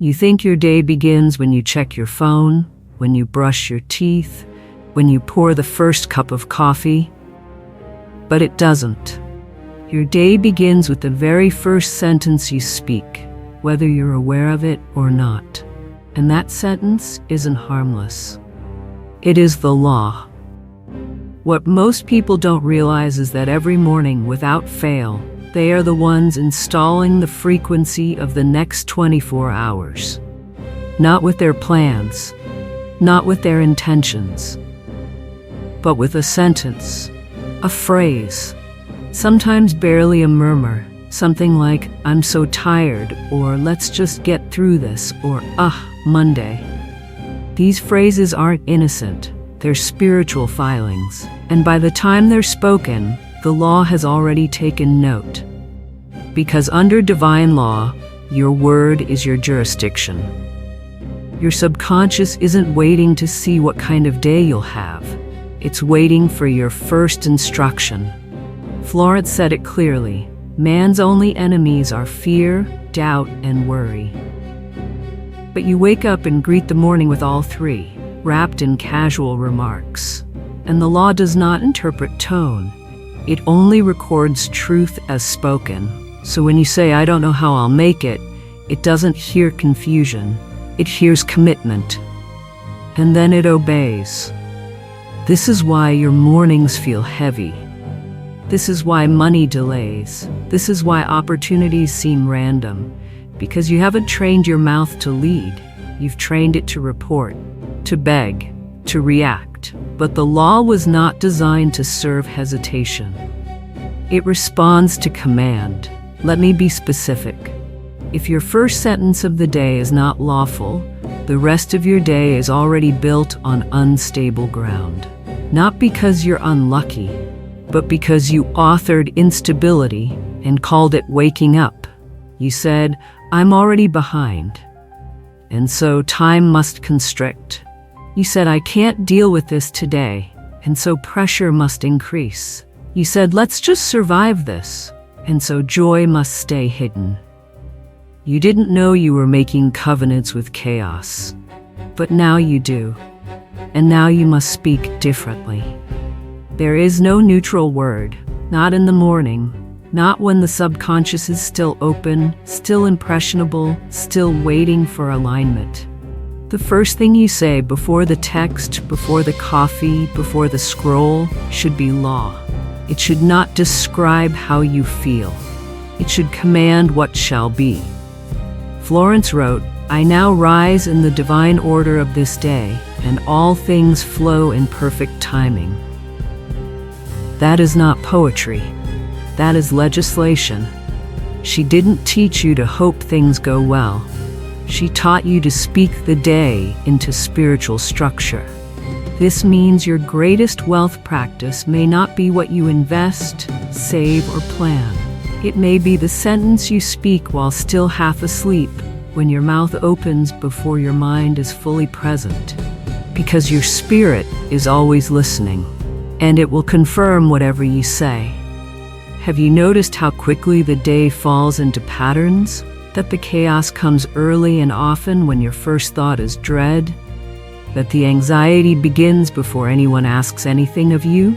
You think your day begins when you check your phone, when you brush your teeth, when you pour the first cup of coffee. But it doesn't. Your day begins with the very first sentence you speak, whether you're aware of it or not. And that sentence isn't harmless. It is the law. What most people don't realize is that every morning, without fail, they are the ones installing the frequency of the next 24 hours. Not with their plans, not with their intentions, but with a sentence, a phrase, sometimes barely a murmur, something like, "I'm so tired," or "let's just get through this," or Monday. These phrases aren't innocent, they're spiritual filings, and by the time they're spoken, the law has already taken note. Because under divine law, your word is your jurisdiction. Your subconscious isn't waiting to see what kind of day you'll have. It's waiting for your first instruction. Florence said it clearly. Man's only enemies are fear, doubt, and worry. But you wake up and greet the morning with all three, wrapped in casual remarks. And the law does not interpret tone. It only records truth as spoken. So when you say, "I don't know how I'll make it," it doesn't hear confusion. It hears commitment. And then it obeys. This is why your mornings feel heavy. This is why money delays. This is why opportunities seem random. Because you haven't trained your mouth to lead. You've trained it to report, to beg, to react. But the law was not designed to serve hesitation. It responds to command. Let me be specific. If your first sentence of the day is not lawful, the rest of your day is already built on unstable ground. Not because you're unlucky, but because you authored instability and called it waking up. You said, "I'm already behind, and so time must constrict." You said, "I can't deal with this today, and so pressure must increase." You said, "Let's just survive this, and so joy must stay hidden." You didn't know you were making covenants with chaos, but now you do, and now you must speak differently. There is no neutral word, not in the morning, not when the subconscious is still open, still impressionable, still waiting for alignment. The first thing you say before the text, before the coffee, before the scroll should be law. It should not describe how you feel. It should command what shall be. Florence wrote, "I now rise in the divine order of this day, and all things flow in perfect timing." That is not poetry. That is legislation. She didn't teach you to hope things go well. She taught you to speak the day into spiritual structure. This means your greatest wealth practice may not be what you invest, save, or plan. It may be the sentence you speak while still half asleep, when your mouth opens before your mind is fully present. Because your spirit is always listening, and it will confirm whatever you say. Have you noticed how quickly the day falls into patterns? That the chaos comes early and often when your first thought is dread? That the anxiety begins before anyone asks anything of you?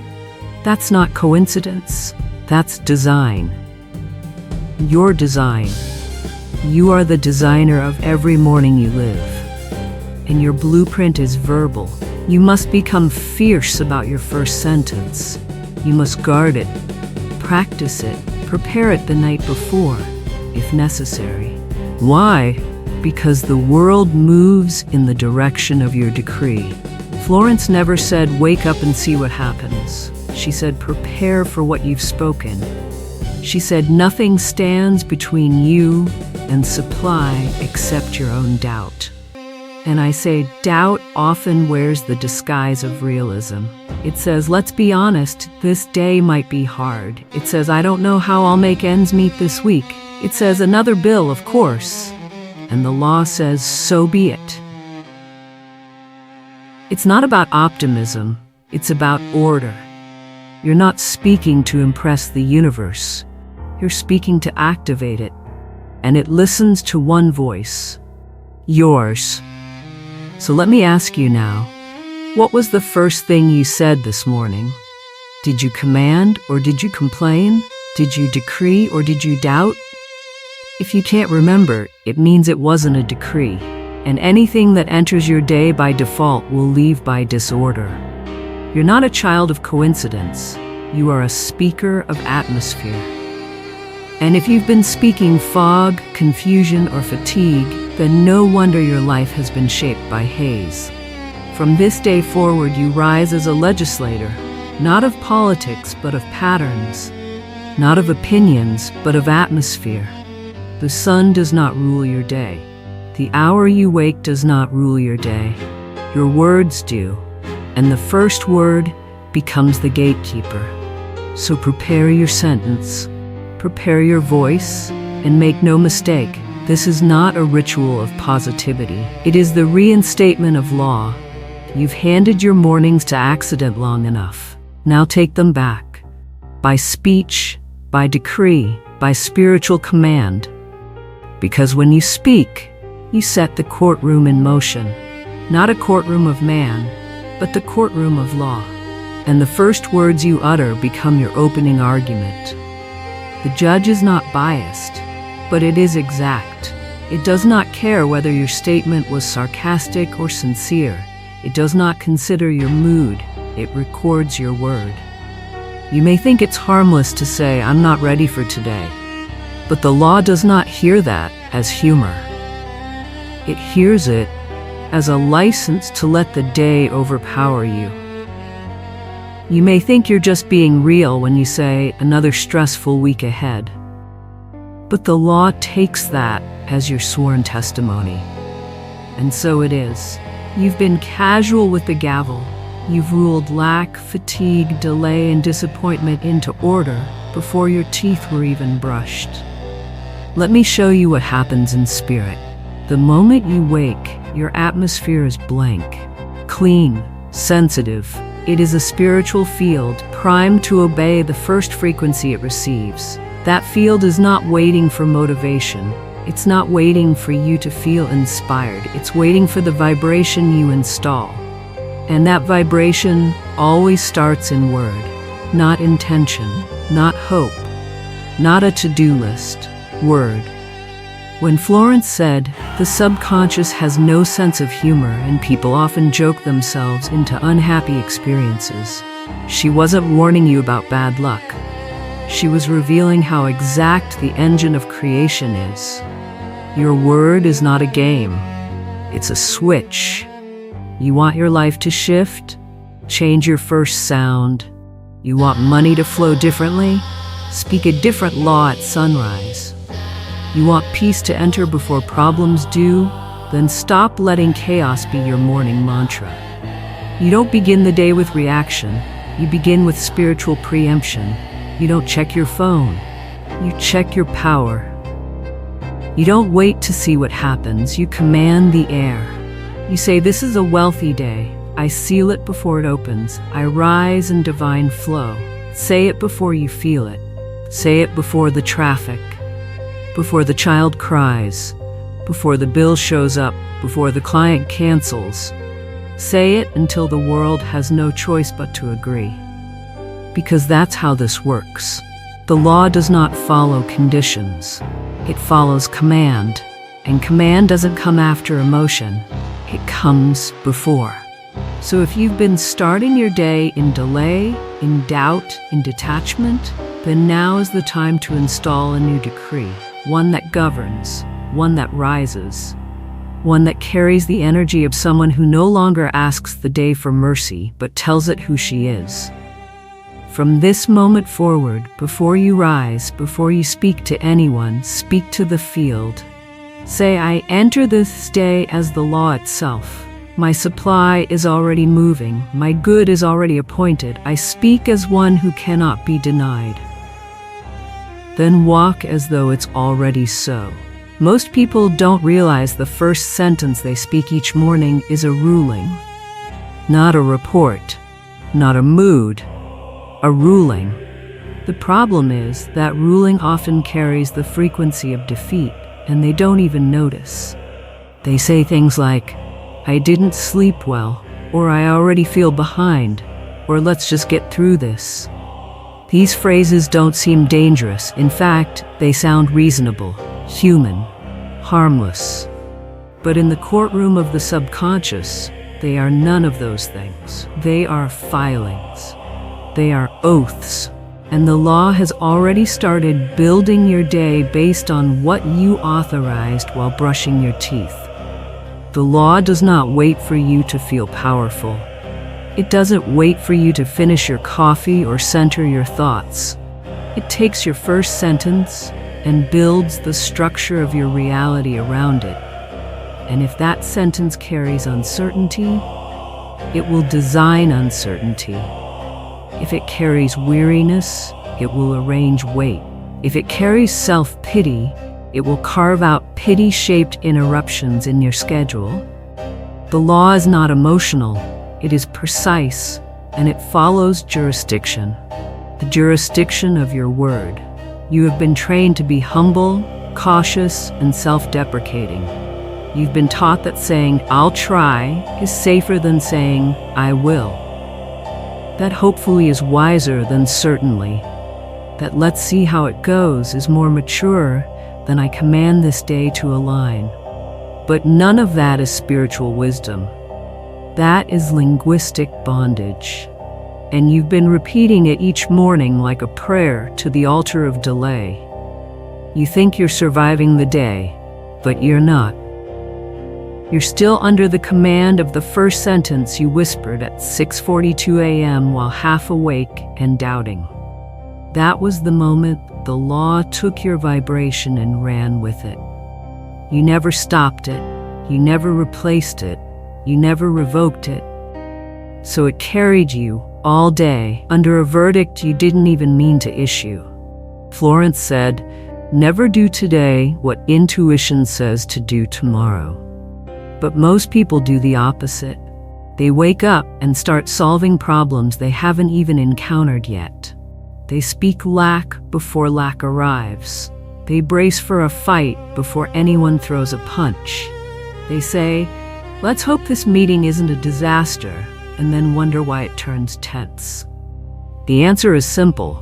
That's not coincidence. That's design. Your design. You are the designer of every morning you live. And your blueprint is verbal. You must become fierce about your first sentence. You must guard it, practice it, prepare it the night before, if necessary. Why? Because the world moves in the direction of your decree. Florence never said, "Wake up and see what happens." She said, "Prepare for what you've spoken." She said, "Nothing stands between you and supply except your own doubt." And I say, doubt often wears the disguise of realism. It says, let's be honest, this day might be hard. It says, I don't know how I'll make ends meet this week. It says, another bill, of course. And the law says, so be it. It's not about optimism, it's about order. You're not speaking to impress the universe. You're speaking to activate it. And it listens to one voice. yours. So let me ask you now, what was the first thing you said this morning? Did you command or did you complain? Did you decree or did you doubt? If you can't remember, it means it wasn't a decree, and anything that enters your day by default will leave by disorder. You're not a child of coincidence. You are a speaker of atmosphere. And if you've been speaking fog, confusion, or fatigue, then no wonder your life has been shaped by haze. From this day forward, you rise as a legislator, not of politics, but of patterns, not of opinions, but of atmosphere. The sun does not rule your day. The hour you wake does not rule your day. Your words do, and the first word becomes the gatekeeper. So prepare your sentence, prepare your voice, and make no mistake, this is not a ritual of positivity. It is the reinstatement of law. You've handed your mornings to accident long enough. Now take them back. By speech, by decree, by spiritual command. Because when you speak, you set the courtroom in motion. Not a courtroom of man, but the courtroom of law. And the first words you utter become your opening argument. The judge is not biased, but it is exact. It does not care whether your statement was sarcastic or sincere. It does not consider your mood. It records your word. You may think it's harmless to say, "I'm not ready for today." But the law does not hear that as humor. It hears it as a license to let the day overpower you. You may think you're just being real when you say, "Another stressful week ahead." But the law takes that as your sworn testimony. And so it is. You've been casual with the gavel. You've ruled lack, fatigue, delay, and disappointment into order before your teeth were even brushed. Let me show you what happens in spirit. The moment you wake, your atmosphere is blank, clean, sensitive. It is a spiritual field, primed to obey the first frequency it receives. That field is not waiting for motivation. It's not waiting for you to feel inspired. It's waiting for the vibration you install. And that vibration always starts in word, not intention, not hope, not a to-do list. Word. When Florence said, "The subconscious has no sense of humor and people often joke themselves into unhappy experiences," she wasn't warning you about bad luck. She was revealing how exact the engine of creation is. Your word is not a game. It's a switch. You want your life to shift? Change your first sound. You want money to flow differently? Speak a different law at sunrise. You want peace to enter before problems do? Then stop letting chaos be your morning mantra. You don't begin the day with reaction. You begin with spiritual preemption. You don't check your phone. You check your power. You don't wait to see what happens. You command the air. You say, "This is a wealthy day. I seal it before it opens. I rise in divine flow." Say it before you feel it. Say it before the traffic, before the child cries, before the bill shows up, before the client cancels. Say it until the world has no choice but to agree. Because that's how this works. The law does not follow conditions. It follows command. And command doesn't come after emotion. It comes before. So if you've been starting your day in delay, in doubt, in detachment, then now is the time to install a new decree. One that governs, one that rises, one that carries the energy of someone who no longer asks the day for mercy, but tells it who she is. From this moment forward, before you rise, before you speak to anyone, speak to the field. Say, "I enter this day as the law itself. My supply is already moving. My good is already appointed. I speak as one who cannot be denied." Then walk as though it's already so. Most people don't realize the first sentence they speak each morning is a ruling. Not a report, not a mood, a ruling. The problem is that ruling often carries the frequency of defeat, and they don't even notice. They say things like, "I didn't sleep well," or "I already feel behind," or "let's just get through this." These phrases don't seem dangerous. In fact, they sound reasonable, human, harmless. But in the courtroom of the subconscious, they are none of those things. They are filings. They are oaths. And the law has already started building your day based on what you authorized while brushing your teeth. The law does not wait for you to feel powerful. It doesn't wait for you to finish your coffee or center your thoughts. It takes your first sentence and builds the structure of your reality around it. And if that sentence carries uncertainty, it will design uncertainty. If it carries weariness, it will arrange weight. If it carries self-pity, it will carve out pity-shaped interruptions in your schedule. The law is not emotional. It is precise, and it follows jurisdiction, the jurisdiction of your word. You have been trained to be humble, cautious, and self-deprecating. You've been taught that saying, "I'll try," is safer than saying, "I will." That hopefully is wiser than certainly. That "let's see how it goes" is more mature than "I command this day to align." But none of that is spiritual wisdom. That is linguistic bondage. And you've been repeating it each morning like a prayer to the altar of delay. You think you're surviving the day, but you're not. You're still under the command of the first sentence you whispered at 6:42 a.m. while half awake and doubting. That was the moment the law took your vibration and ran with it. You never stopped it. You never replaced it. You never revoked it. So it carried you all day under a verdict you didn't even mean to issue. Florence said, "Never do today what intuition says to do tomorrow." But most people do the opposite. They wake up and start solving problems they haven't even encountered yet. They speak lack before lack arrives. They brace for a fight before anyone throws a punch. They say, "Let's hope this meeting isn't a disaster," and then wonder why it turns tense. The answer is simple.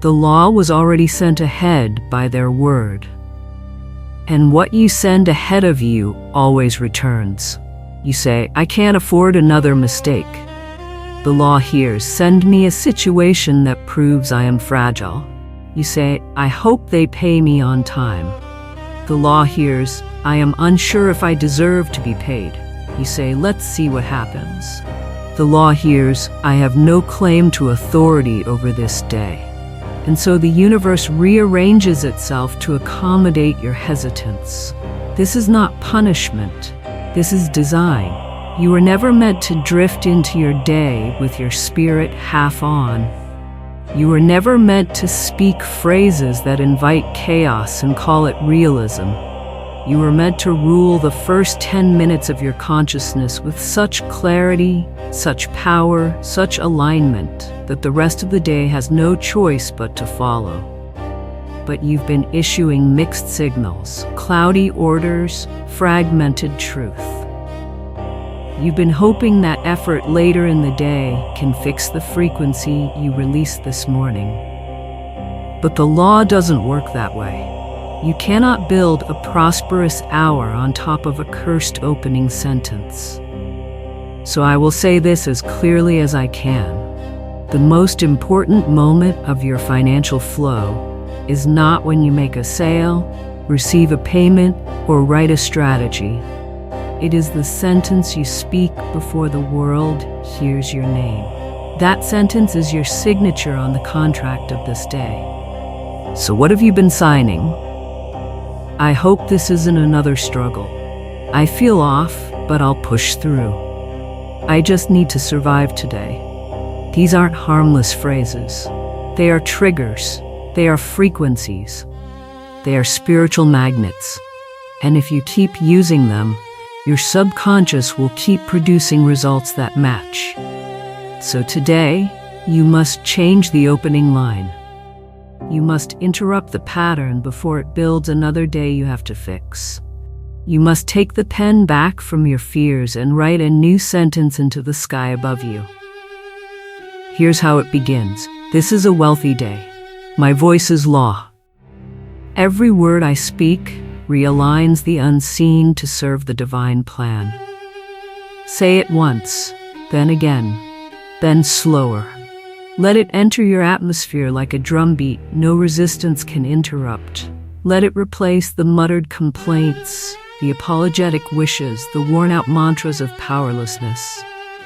The law was already sent ahead by their word. And what you send ahead of you always returns. You say, "I can't afford another mistake." The law hears, "Send me a situation that proves I am fragile." You say, "I hope they pay me on time." The law hears, "I am unsure if I deserve to be paid." You say, "Let's see what happens." The law hears, "I have no claim to authority over this day." And so the universe rearranges itself to accommodate your hesitance. This is not punishment. This is design. You were never meant to drift into your day with your spirit half on. You were never meant to speak phrases that invite chaos and call it realism. You were meant to rule the first 10 minutes of your consciousness with such clarity, such power, such alignment, that the rest of the day has no choice but to follow. But you've been issuing mixed signals, cloudy orders, fragmented truth. You've been hoping that effort later in the day can fix the frequency you released this morning. But the law doesn't work that way. You cannot build a prosperous hour on top of a cursed opening sentence. So I will say this as clearly as I can. The most important moment of your financial flow is not when you make a sale, receive a payment, or write a strategy. It is the sentence you speak before the world hears your name. That sentence is your signature on the contract of this day. So what have you been signing? I hope this isn't another struggle. I feel off, but I'll push through. I just need to survive today. These aren't harmless phrases. They are triggers. They are frequencies. They are spiritual magnets. And if you keep using them, your subconscious will keep producing results that match. So today, you must change the opening line. You must interrupt the pattern before it builds another day you have to fix. You must take the pen back from your fears and write a new sentence into the sky above you. Here's how it begins. This is a wealthy day. My voice is law. Every word I speak realigns the unseen to serve the divine plan. Say it once, then again, then slower. Let it enter your atmosphere like a drumbeat no resistance can interrupt. Let it replace the muttered complaints, the apologetic wishes, the worn-out mantras of powerlessness.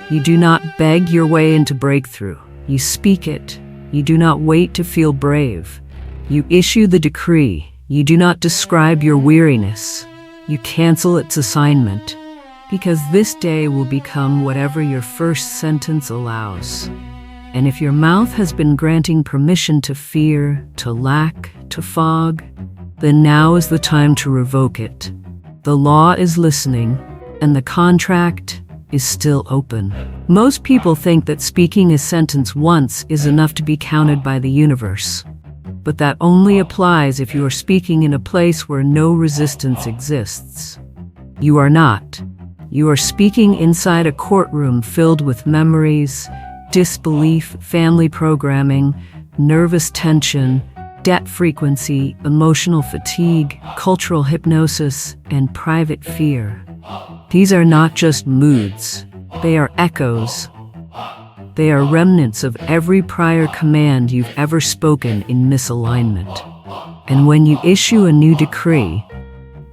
You do not beg your way into breakthrough. You speak it. You do not wait to feel brave. You issue the decree. You do not describe your weariness. You cancel its assignment, because this day will become whatever your first sentence allows. And if your mouth has been granting permission to fear, to lack, to fog, then now is the time to revoke it. The law is listening, and the contract is still open. Most people think that speaking a sentence once is enough to be counted by the universe. But that only applies if you are speaking in a place where no resistance exists. You are not. You are speaking inside a courtroom filled with memories, disbelief, family programming, nervous tension, debt frequency, emotional fatigue, cultural hypnosis, and private fear. These are not just moods. They are echoes. They are remnants of every prior command you've ever spoken in misalignment. And when you issue a new decree,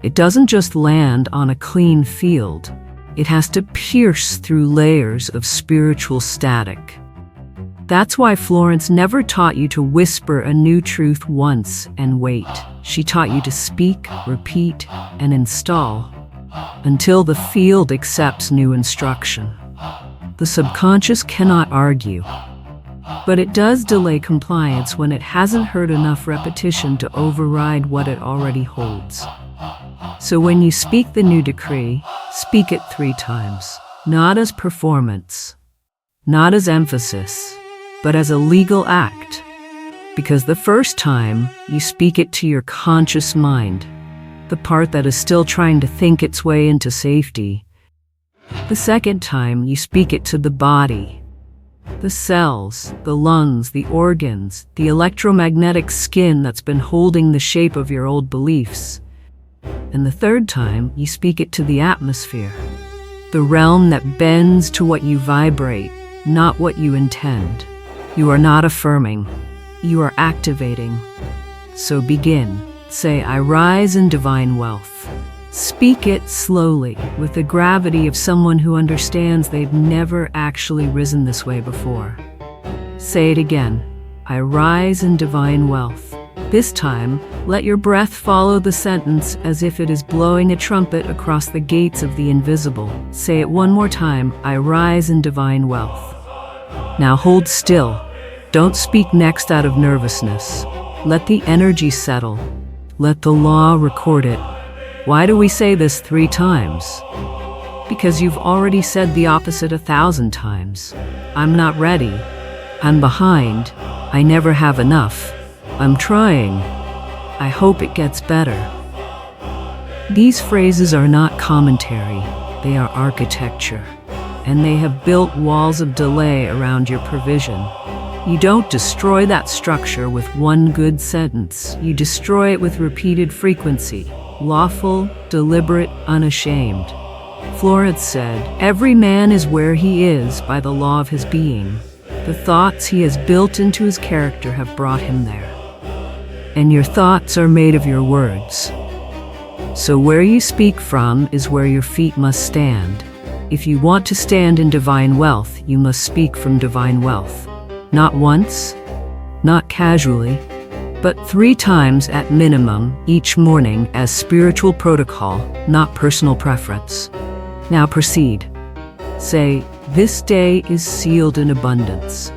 it doesn't just land on a clean field. It has to pierce through layers of spiritual static. That's why Florence never taught you to whisper a new truth once and wait. She taught you to speak, repeat, and install until the field accepts new instruction. The subconscious cannot argue, but it does delay compliance when it hasn't heard enough repetition to override what it already holds. So when you speak the new decree, speak it 3 times, not as performance, not as emphasis, but as a legal act. Because the first time, you speak it to your conscious mind, the part that is still trying to think its way into safety. The second time, you speak it to the body, the cells, the lungs, the organs, the electromagnetic skin that's been holding the shape of your old beliefs. And the third time, you speak it to the atmosphere, the realm that bends to what you vibrate, not what you intend. You are not affirming, you are activating. So begin. Say, I rise in divine wealth. Speak it slowly, with the gravity of someone who understands they've never actually risen this way before. Say it again. I rise in divine wealth. This time, let your breath follow the sentence as if it is blowing a trumpet across the gates of the invisible. Say it one more time. I rise in divine wealth. Now hold still. Don't speak next out of nervousness. Let the energy settle. Let the law record it. Why do we say this 3 times? Because you've already said the opposite 1,000 times. I'm not ready. I'm behind. I never have enough. I'm trying. I hope it gets better. These phrases are not commentary. They are architecture. And they have built walls of delay around your provision. You don't destroy that structure with one good sentence. You destroy it with repeated frequency. Lawful, deliberate, unashamed. Florence said, every man is where he is by the law of his being. The thoughts he has built into his character have brought him there. And your thoughts are made of your words. So where you speak from is where your feet must stand. If you want to stand in divine wealth, you must speak from divine wealth. Not once, not casually, but 3 times at minimum each morning as spiritual protocol, not personal preference. Now proceed. Say, this day is sealed in abundance.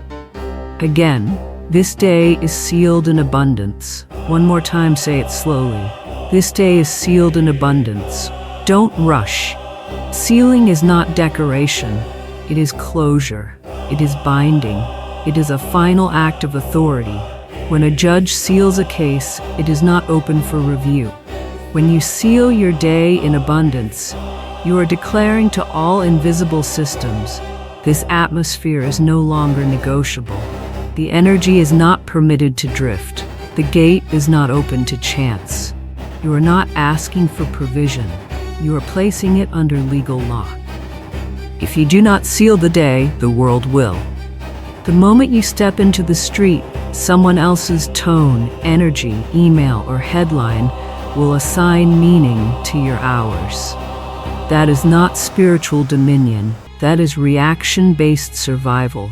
Again, this day is sealed in abundance. One more time, say it slowly. This day is sealed in abundance. Don't rush. Sealing is not decoration. It is closure. It is binding. It is a final act of authority. When a judge seals a case, it is not open for review. When you seal your day in abundance, you are declaring to all invisible systems, this atmosphere is no longer negotiable. The energy is not permitted to drift. The gate is not open to chance. You are not asking for provision. You are placing it under legal law. If you do not seal the day, the world will. The moment you step into the street, someone else's tone, energy, email, or headline will assign meaning to your hours. That is not spiritual dominion. That is reaction-based survival.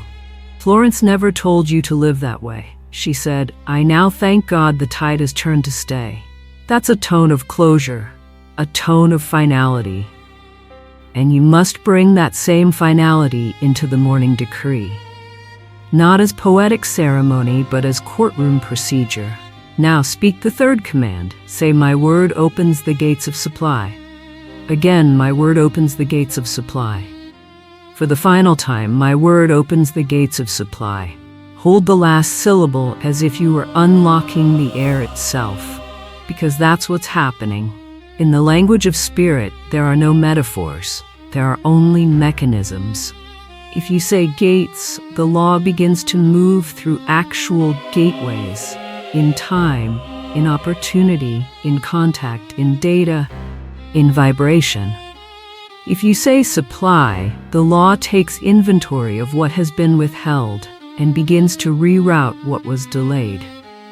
Florence never told you to live that way. She said, "I now thank God the tide has turned to stay." That's a tone of closure, a tone of finality. And you must bring that same finality into the morning decree. Not as poetic ceremony, but as courtroom procedure. Now speak the third command. Say, "My word opens the gates of supply." Again, my word opens the gates of supply. For the final time, my word opens the gates of supply. Hold the last syllable as if you were unlocking the air itself, because that's what's happening. In the language of spirit, there are no metaphors. There are only mechanisms. If you say gates, the law begins to move through actual gateways, in time, in opportunity, in contact, in data, in vibration. If you say supply, the law takes inventory of what has been withheld and begins to reroute what was delayed.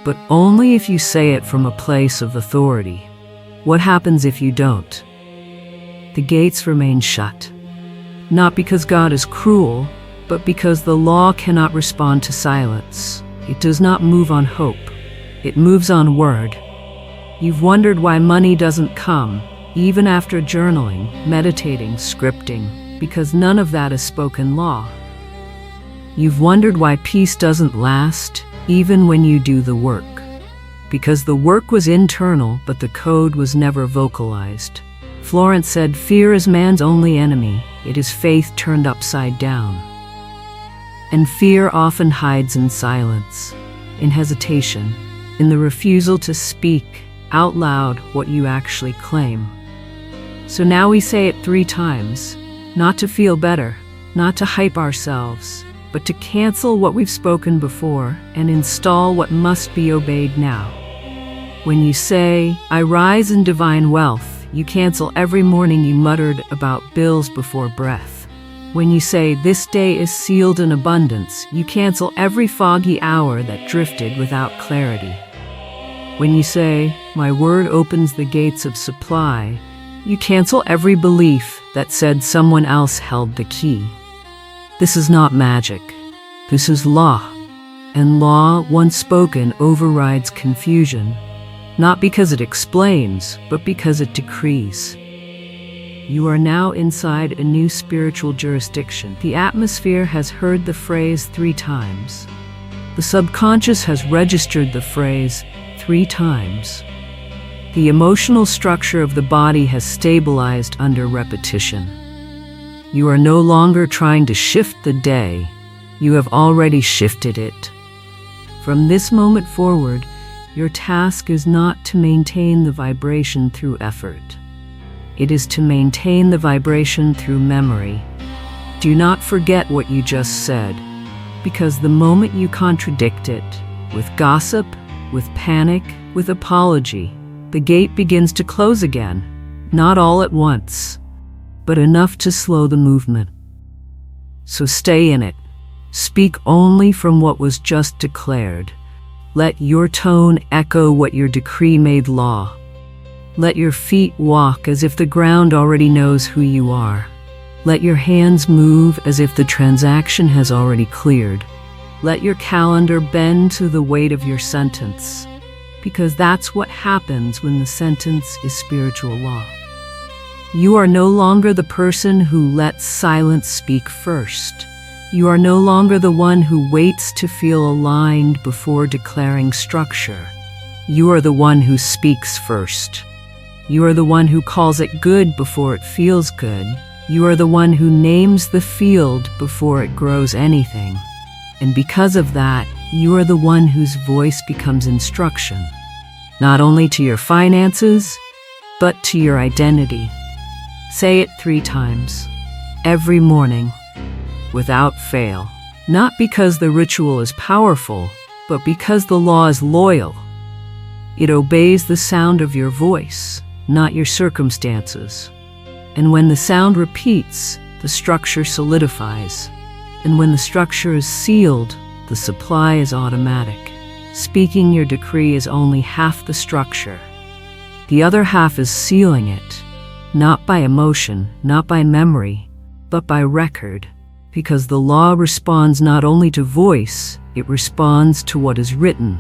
But only if you say it from a place of authority. What happens if you don't? The gates remain shut. Not because God is cruel, but because the law cannot respond to silence. It does not move on hope. It moves on word. You've wondered why money doesn't come, even after journaling, meditating, scripting, because none of that is spoken law. You've wondered why peace doesn't last, even when you do the work, because the work was internal, but the code was never vocalized. Florence said, "Fear is man's only enemy. It is faith turned upside down." And fear often hides in silence, in hesitation, in the refusal to speak out loud what you actually claim. So now we say it 3 times, not to feel better, not to hype ourselves, but to cancel what we've spoken before and install what must be obeyed now. When you say, "I rise in divine wealth," you cancel every morning you muttered about bills before breath. When you say, "This day is sealed in abundance," you cancel every foggy hour that drifted without clarity. When you say, "My word opens the gates of supply," you cancel every belief that said someone else held the key. This is not magic. This is law. And law, once spoken, overrides confusion, not because it explains, but because it decrees. You are now inside a new spiritual jurisdiction. The atmosphere has heard the phrase 3 times. The subconscious has registered the phrase 3 times. The emotional structure of the body has stabilized under repetition. You are no longer trying to shift the day. You have already shifted it. From this moment forward, your task is not to maintain the vibration through effort. It is to maintain the vibration through memory. Do not forget what you just said, because the moment you contradict it, with gossip, with panic, with apology, the gate begins to close again, not all at once, but enough to slow the movement. So stay in it. Speak only from what was just declared. Let your tone echo what your decree made law. Let your feet walk as if the ground already knows who you are. Let your hands move as if the transaction has already cleared. Let your calendar bend to the weight of your sentence, because that's what happens when the sentence is spiritual law. You are no longer the person who lets silence speak first. You are no longer the one who waits to feel aligned before declaring structure. You are the one who speaks first. You are the one who calls it good before it feels good. You are the one who names the field before it grows anything. And because of that, you are the one whose voice becomes instruction, not only to your finances, but to your identity. Say it 3 times, every morning, without fail. Not because the ritual is powerful, but because the law is loyal. It obeys the sound of your voice, not your circumstances. And when the sound repeats, the structure solidifies. And when the structure is sealed, the supply is automatic. Speaking your decree is only half the structure. The other half is sealing it, not by emotion, not by memory, but by record. Because the law responds not only to voice, it responds to what is written.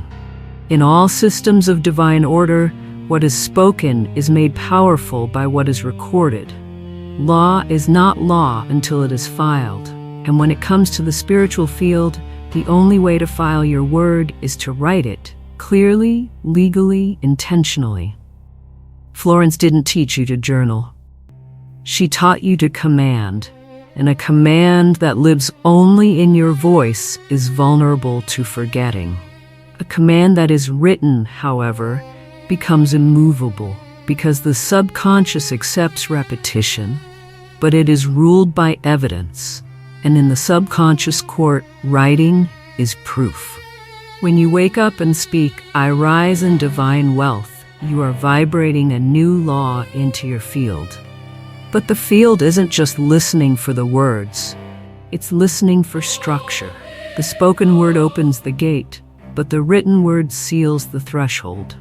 In all systems of divine order, what is spoken is made powerful by what is recorded. Law is not law until it is filed, and when it comes to the spiritual field, the only way to file your word is to write it, clearly, legally, intentionally. Florence didn't teach you to journal. She taught you to command, and a command that lives only in your voice is vulnerable to forgetting. A command that is written, however, becomes immovable because the subconscious accepts repetition, but it is ruled by evidence, and in the subconscious court, writing is proof. When you wake up and speak, "I rise in divine wealth," you are vibrating a new law into your field. But the field isn't just listening for the words, it's listening for structure. The spoken word opens the gate, but the written word seals the threshold.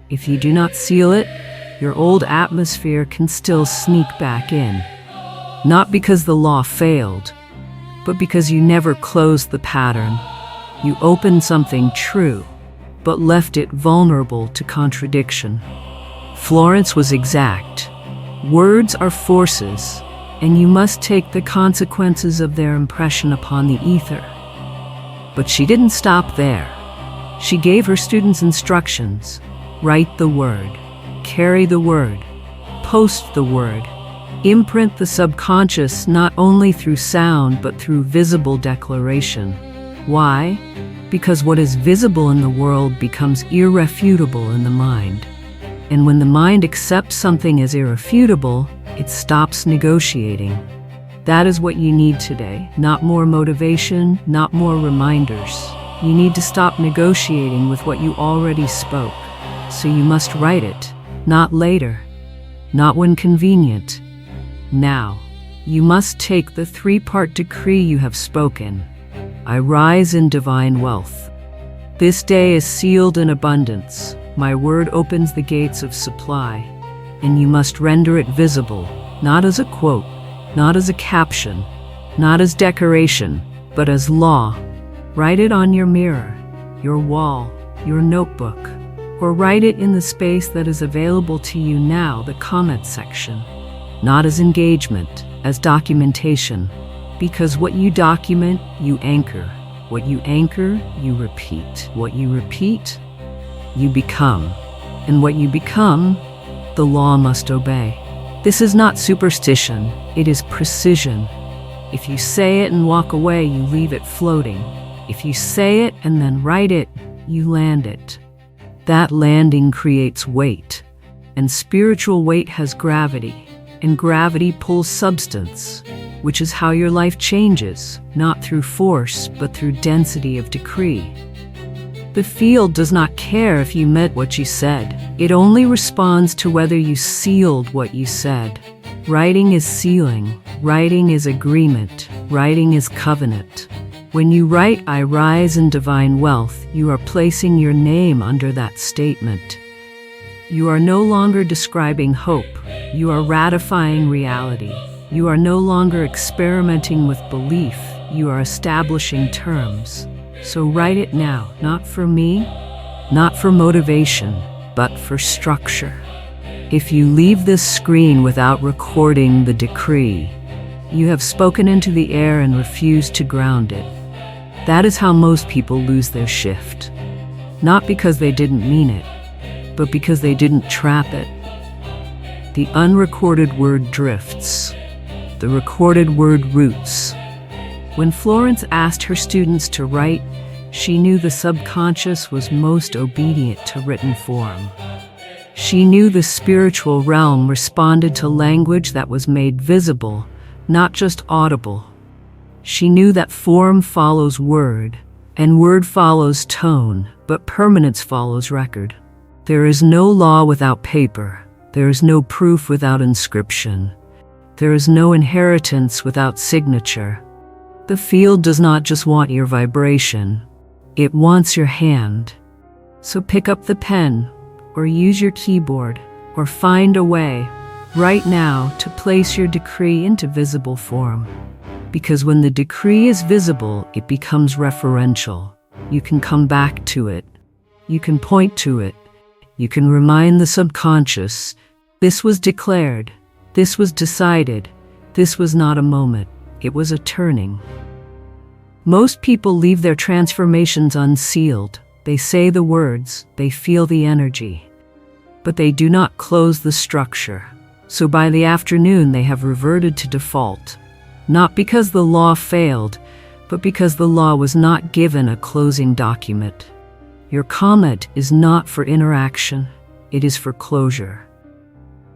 If you do not seal it, your old atmosphere can still sneak back in. Not because the law failed, but because you never closed the pattern. You opened something true, but left it vulnerable to contradiction. Florence was exact. Words are forces, and you must take the consequences of their impression upon the ether. But she didn't stop there. She gave her students instructions. Write the word, carry the word, post the word, imprint the subconscious not only through sound but through visible declaration. Why? Because what is visible in the world becomes irrefutable in the mind. And when the mind accepts something as irrefutable, it stops negotiating. That is what you need today. Not more motivation, not more reminders. You need to stop negotiating with what you already spoke. So you must write it, not later, not when convenient. Now, you must take the 3-part decree you have spoken. I rise in divine wealth. This day is sealed in abundance. My word opens the gates of supply, and you must render it visible, not as a quote, not as a caption, not as decoration, but as law. Write it on your mirror, your wall, your notebook, or write it in the space that is available to you now, the comment section. Not as engagement, as documentation, because what you document, you anchor. What you anchor, you repeat. What you repeat, you become. And what you become, the law must obey. This is not superstition, it is precision. If you say it and walk away, you leave it floating. If you say it and then write it, you land it. That landing creates weight, and spiritual weight has gravity, and gravity pulls substance, which is how your life changes, not through force, but through density of decree. The field does not care if you meant what you said. It only responds to whether you sealed what you said. Writing is sealing. Writing is agreement. Writing is covenant. When you write, I rise in divine wealth, you are placing your name under that statement. You are no longer describing hope. You are ratifying reality. You are no longer experimenting with belief. You are establishing terms. So write it now, not for me, not for motivation, but for structure. If you leave this screen without recording the decree, you have spoken into the air and refused to ground it. That is how most people lose their shift. Not because they didn't mean it, but because they didn't trap it. The unrecorded word drifts. The recorded word roots. When Florence asked her students to write, she knew the subconscious was most obedient to written form. She knew the spiritual realm responded to language that was made visible, not just audible. She knew that form follows word, and word follows tone, but permanence follows record. There is no law without paper. There is no proof without inscription. There is no inheritance without signature. The field does not just want your vibration. It wants your hand. So pick up the pen, or use your keyboard, or find a way, right now, to place your decree into visible form. Because when the decree is visible, it becomes referential. You can come back to it. You can point to it. You can remind the subconscious, this was declared, this was decided, this was not a moment, it was a turning. Most people leave their transformations unsealed. They say the words, they feel the energy, but they do not close the structure. So by the afternoon they have reverted to default, not because the law failed, but because the law was not given a closing document. Your comment is not for interaction, it is for closure.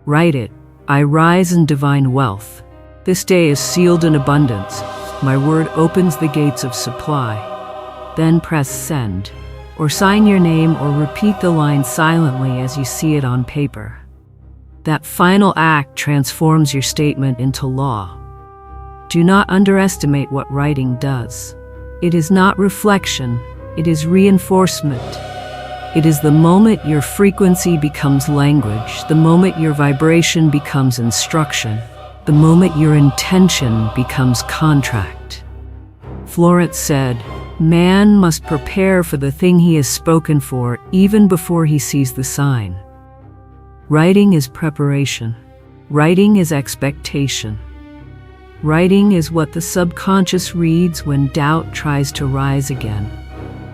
Write it. I rise in divine wealth. This day is sealed in abundance. My word opens the gates of supply. Then press send, or sign your name or repeat the line silently as you see it on paper. That final act transforms your statement into law. Do not underestimate what writing does. It is not reflection, it is reinforcement. It is the moment your frequency becomes language, the moment your vibration becomes instruction, the moment your intention becomes contract. Florence said, man must prepare for the thing he has spoken for even before he sees the sign. Writing is preparation. Writing is expectation. Writing is what the subconscious reads when doubt tries to rise again.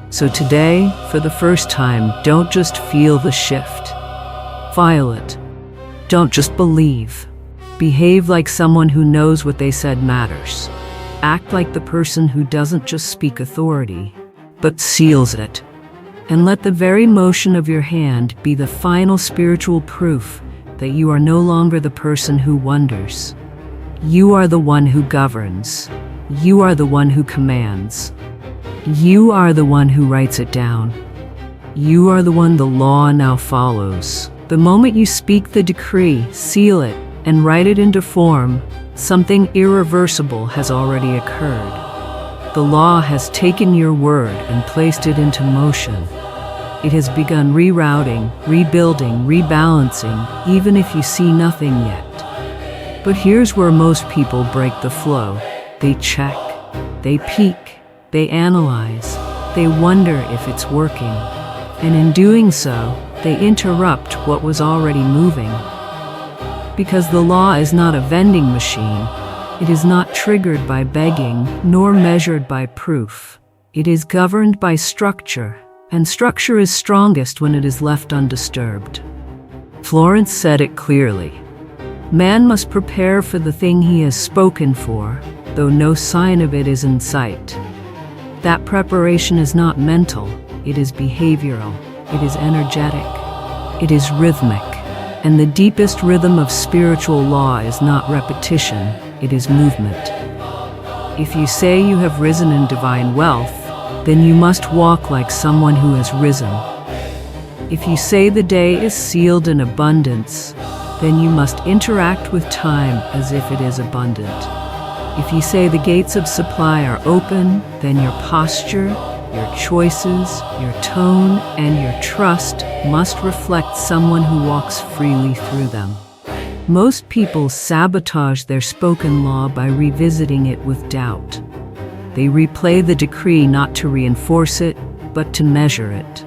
So today, for the first time, don't just feel the shift. File it. Don't just believe. Behave like someone who knows what they said matters. Act like the person who doesn't just speak authority, but seals it. And let the very motion of your hand be the final spiritual proof that you are no longer the person who wonders. You are the one who governs. You are the one who commands. You are the one who writes it down. You are the one the law now follows. The moment you speak the decree, seal it, and write it into form, something irreversible has already occurred. The law has taken your word and placed it into motion. It has begun rerouting, rebuilding, rebalancing, even if you see nothing yet. But here's where most people break the flow. They check, they peek, they analyze, they wonder if it's working. And in doing so, they interrupt what was already moving. Because the law is not a vending machine, it is not triggered by begging, nor measured by proof. It is governed by structure, and structure is strongest when it is left undisturbed. Florence said it clearly. Man must prepare for the thing he has spoken for, though no sign of it is in sight. That preparation is not mental, it is behavioral, it is energetic, it is rhythmic. And the deepest rhythm of spiritual law is not repetition, it is movement. If you say you have risen in divine wealth, then you must walk like someone who has risen. If you say the day is sealed in abundance, then you must interact with time as if it is abundant. If you say the gates of supply are open, then your posture, your choices, your tone, and your trust must reflect someone who walks freely through them. Most people sabotage their spoken law by revisiting it with doubt. They replay the decree not to reinforce it, but to measure it.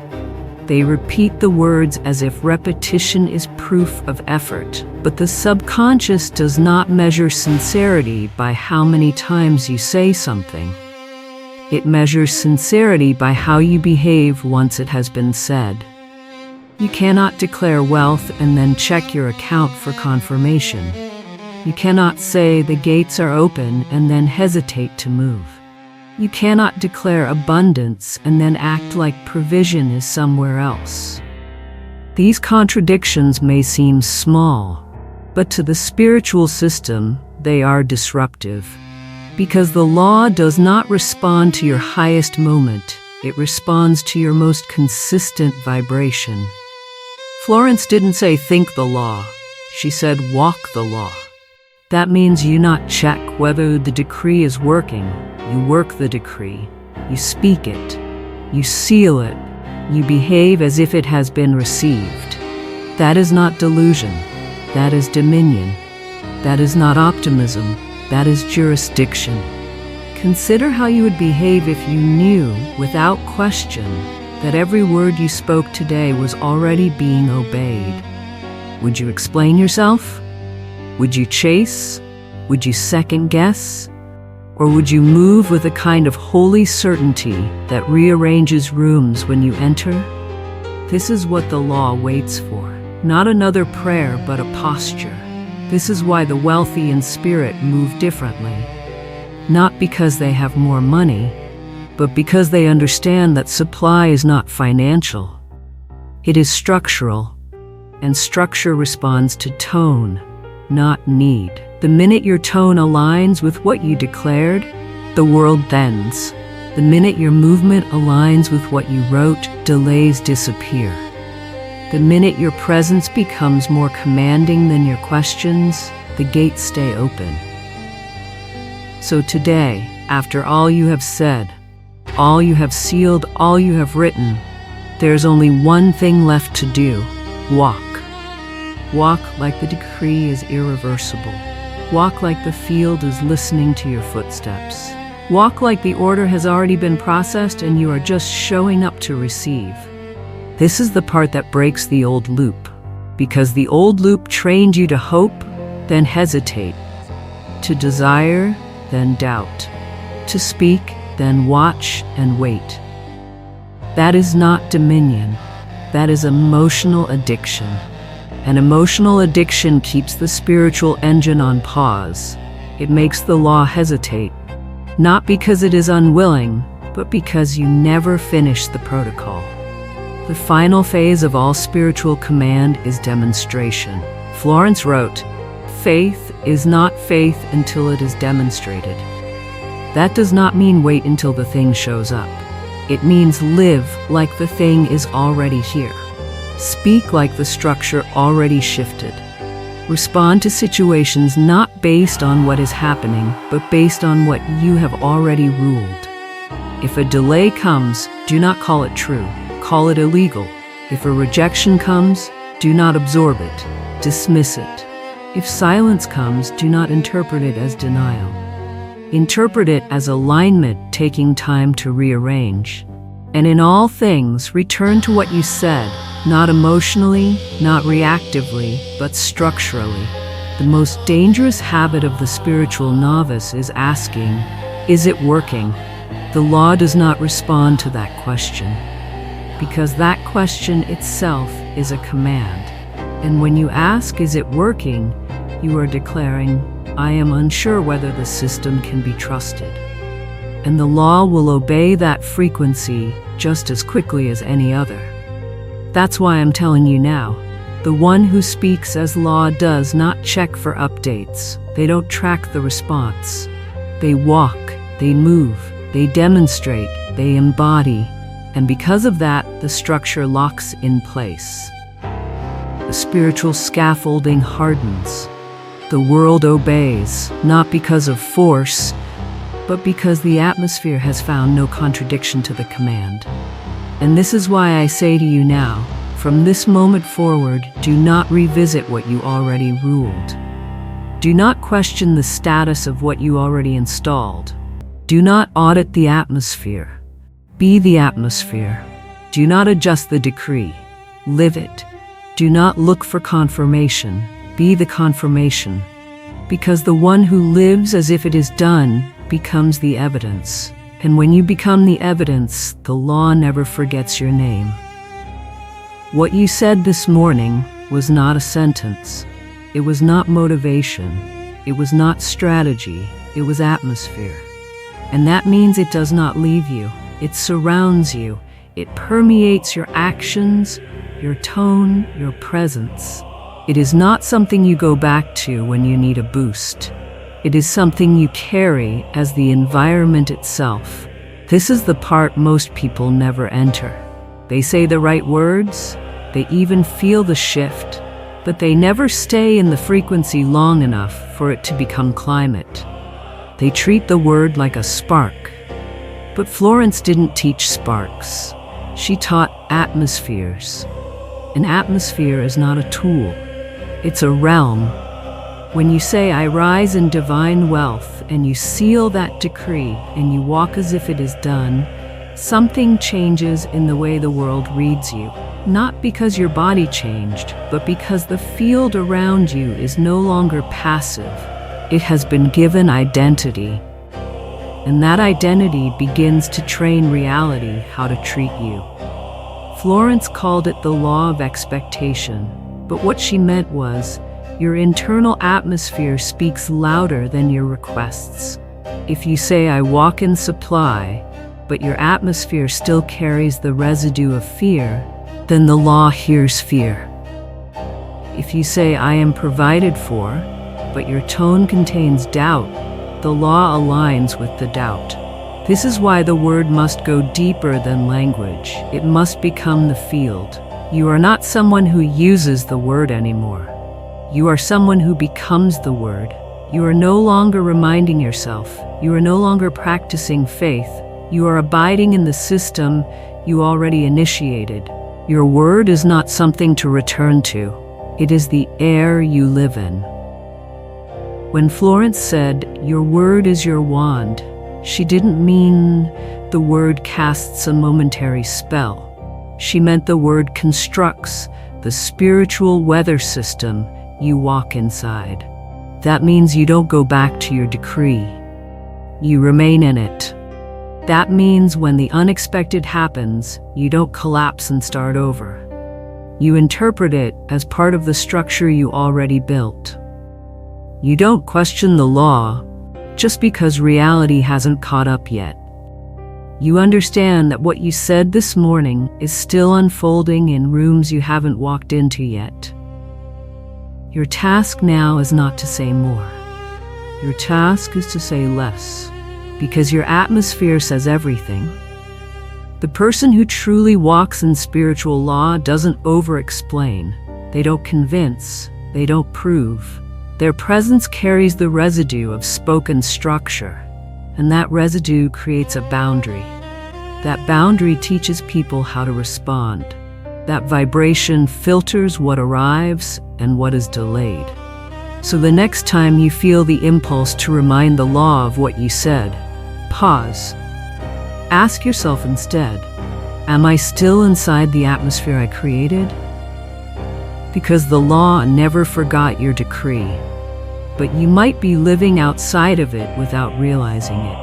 They repeat the words as if repetition is proof of effort, but the subconscious does not measure sincerity by how many times you say something. It measures sincerity by how you behave once it has been said. You cannot declare wealth and then check your account for confirmation. You cannot say the gates are open and then hesitate to move. You cannot declare abundance and then act like provision is somewhere else. These contradictions may seem small, but to the spiritual system, they are disruptive. Because the law does not respond to your highest moment, it responds to your most consistent vibration. Florence didn't say think the law, she said walk the law. That means you not check whether the decree is working, you work the decree, you speak it, you seal it, you behave as if it has been received. That is not delusion, that is dominion. That is not optimism, that is jurisdiction. Consider how you would behave if you knew, without question, that every word you spoke today was already being obeyed. Would you explain yourself? Would you chase? Would you second guess? Or would you move with a kind of holy certainty that rearranges rooms when you enter? This is what the law waits for. Not another prayer, but a posture. This is why the wealthy in spirit move differently. Not because they have more money, but because they understand that supply is not financial. It is structural, and structure responds to tone, not need. The minute your tone aligns with what you declared, the world bends. The minute your movement aligns with what you wrote, delays disappear. The minute your presence becomes more commanding than your questions, the gates stay open. So today, after all you have said, all you have sealed, all you have written, there's only one thing left to do: walk. Walk like the decree is irreversible. Walk like the field is listening to your footsteps. Walk like the order has already been processed and you are just showing up to receive. This is the part that breaks the old loop, because the old loop trained you to hope, then hesitate, to desire, then doubt, to speak, then watch and wait. That is not dominion. That is emotional addiction. And emotional addiction keeps the spiritual engine on pause. It makes the law hesitate, not because it is unwilling, but because you never finish the protocol. The final phase of all spiritual command is demonstration. Florence wrote, "Faith is not faith until it is demonstrated." That does not mean wait until the thing shows up. It means live like the thing is already here. Speak like the structure already shifted. Respond to situations not based on what is happening, but based on what you have already ruled. If a delay comes, do not call it true. Call it illegal. If a rejection comes, do not absorb it. Dismiss it. If silence comes, do not interpret it as denial. Interpret it as alignment taking time to rearrange. And in all things, return to what you said, not emotionally, not reactively, but structurally. The most dangerous habit of the spiritual novice is asking, "Is it working?" The law does not respond to that question, because that question itself is a command. And when you ask, "Is it working?" you are declaring, "I am unsure whether the system can be trusted." And the law will obey that frequency just as quickly as any other. That's why I'm telling you now. The one who speaks as law does not check for updates. They don't track the response. They walk, they move, they demonstrate, they embody. And because of that, the structure locks in place. The spiritual scaffolding hardens. The world obeys, not because of force, but because the atmosphere has found no contradiction to the command. And this is why I say to you now, from this moment forward, do not revisit what you already ruled. Do not question the status of what you already installed. Do not audit the atmosphere. Be the atmosphere. Do not adjust the decree. Live it. Do not look for confirmation. Be the confirmation. Because the one who lives as if it is done becomes the evidence. And when you become the evidence, the law never forgets your name. What you said this morning was not a sentence. It was not motivation. It was not strategy. It was atmosphere. And that means it does not leave you. It surrounds you. It permeates your actions, your tone, your presence. It is not something you go back to when you need a boost. It is something you carry as the environment itself. This is the part most people never enter. They say the right words, they even feel the shift, but they never stay in the frequency long enough for it to become climate. They treat the word like a spark. But Florence didn't teach sparks. She taught atmospheres. An atmosphere is not a tool. It's a realm. When you say, "I rise in divine wealth," and you seal that decree and you walk as if it is done, something changes in the way the world reads you. Not because your body changed, but because the field around you is no longer passive. It has been given identity. And that identity begins to train reality how to treat you. Florence called it the law of expectation, but what she meant was, your internal atmosphere speaks louder than your requests. If you say, "I walk in supply," but your atmosphere still carries the residue of fear, then the law hears fear. If you say, "I am provided for," but your tone contains doubt, the law aligns with the doubt. This is why the word must go deeper than language. It must become the field. You are not someone who uses the word anymore. You are someone who becomes the word. You are no longer reminding yourself. You are no longer practicing faith. You are abiding in the system you already initiated. Your word is not something to return to. It is the air you live in. When Florence said, "Your word is your wand," she didn't mean the word casts a momentary spell. She meant the word constructs the spiritual weather system you walk inside. That means you don't go back to your decree. You remain in it. That means when the unexpected happens, you don't collapse and start over. You interpret it as part of the structure you already built. You don't question the law just because reality hasn't caught up yet. You understand that what you said this morning is still unfolding in rooms you haven't walked into yet. Your task now is not to say more. Your task is to say less, because your atmosphere says everything. The person who truly walks in spiritual law doesn't over-explain. They don't convince. They don't prove. Their presence carries the residue of spoken structure, and that residue creates a boundary. That boundary teaches people how to respond. That vibration filters what arrives and what is delayed. So the next time you feel the impulse to remind the law of what you said, pause. Ask yourself instead, am I still inside the atmosphere I created? Because the law never forgot your decree, but you might be living outside of it without realizing it.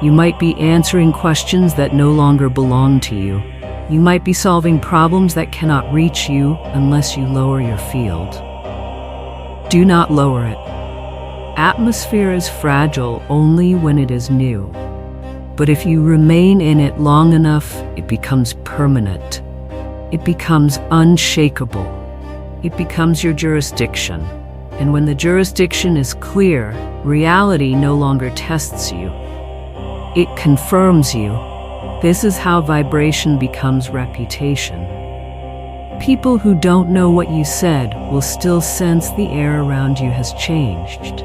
You might be answering questions that no longer belong to you. You might be solving problems that cannot reach you unless you lower your field. Do not lower it. Atmosphere is fragile only when it is new. But if you remain in it long enough, it becomes permanent. It becomes unshakable. It becomes your jurisdiction. And when the jurisdiction is clear, reality no longer tests you. It confirms you. This is how vibration becomes reputation. People who don't know what you said will still sense the air around you has changed.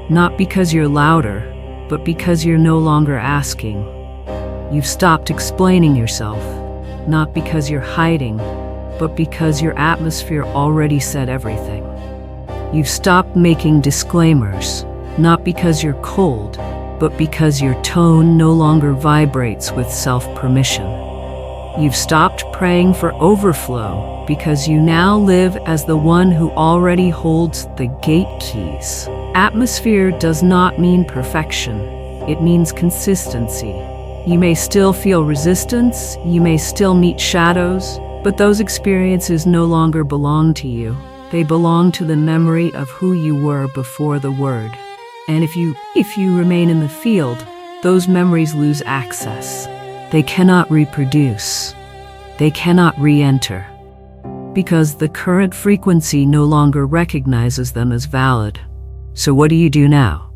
Not because you're louder, but because you're no longer asking. You've stopped explaining yourself, not because you're hiding, but because your atmosphere already said everything. You've stopped making disclaimers, not because you're cold, but because your tone no longer vibrates with self-permission. You've stopped praying for overflow because you now live as the one who already holds the gate keys. Atmosphere does not mean perfection. It means consistency. You may still feel resistance, you may still meet shadows, but those experiences no longer belong to you. They belong to the memory of who you were before the word. And if you remain in the field, those memories lose access. They cannot reproduce. They cannot re-enter. because the current frequency no longer recognizes them as valid. So what do you do now?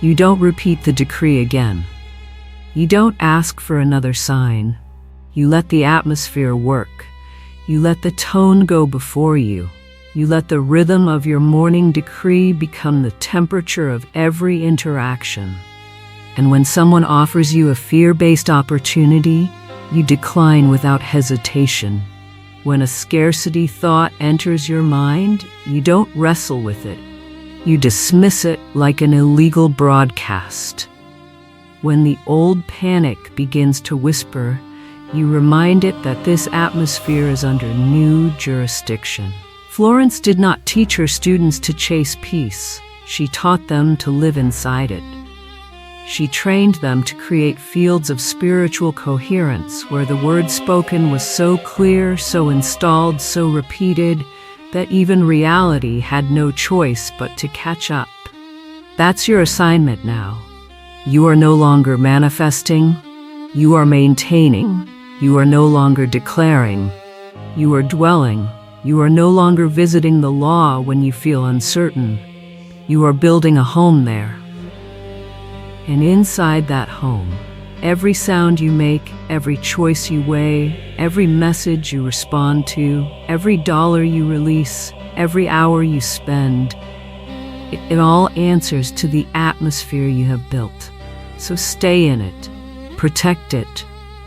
You don't repeat the decree again. You don't ask for another sign. You let the atmosphere work. You let the tone go before you. You let the rhythm of your morning decree become the temperature of every interaction. And when someone offers you a fear-based opportunity, you decline without hesitation. When a scarcity thought enters your mind, you don't wrestle with it. You dismiss it like an illegal broadcast. When the old panic begins to whisper, you remind it that this atmosphere is under new jurisdiction. Florence did not teach her students to chase peace. She taught them to live inside it. She trained them to create fields of spiritual coherence where the word spoken was so clear, so installed, so repeated, that even reality had no choice but to catch up. That's your assignment now. You are no longer manifesting. You are maintaining. You are no longer declaring. You are dwelling. You are no longer visiting the law when you feel uncertain. You are building a home there. And inside that home, every sound you make, every choice you weigh, every message you respond to, every dollar you release, every hour you spend, it all answers to the atmosphere you have built. So stay in it, protect it,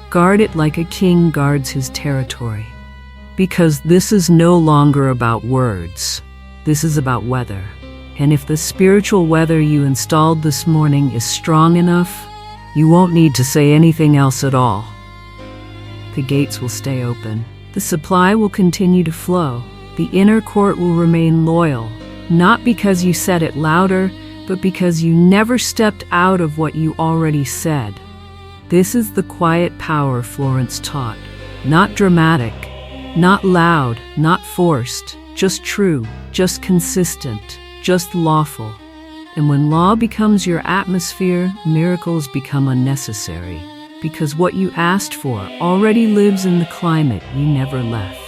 guard it like a king guards his territory. Because this is no longer about words. This is about weather. And if the spiritual weather you installed this morning is strong enough, you won't need to say anything else at all. The gates will stay open. The supply will continue to flow. The inner court will remain loyal, not because you said it louder, but because you never stepped out of what you already said. This is the quiet power Florence taught. Not dramatic, not loud, not forced, just true, just consistent, just lawful. And when law becomes your atmosphere, miracles become unnecessary, because what you asked for already lives in the climate you never left.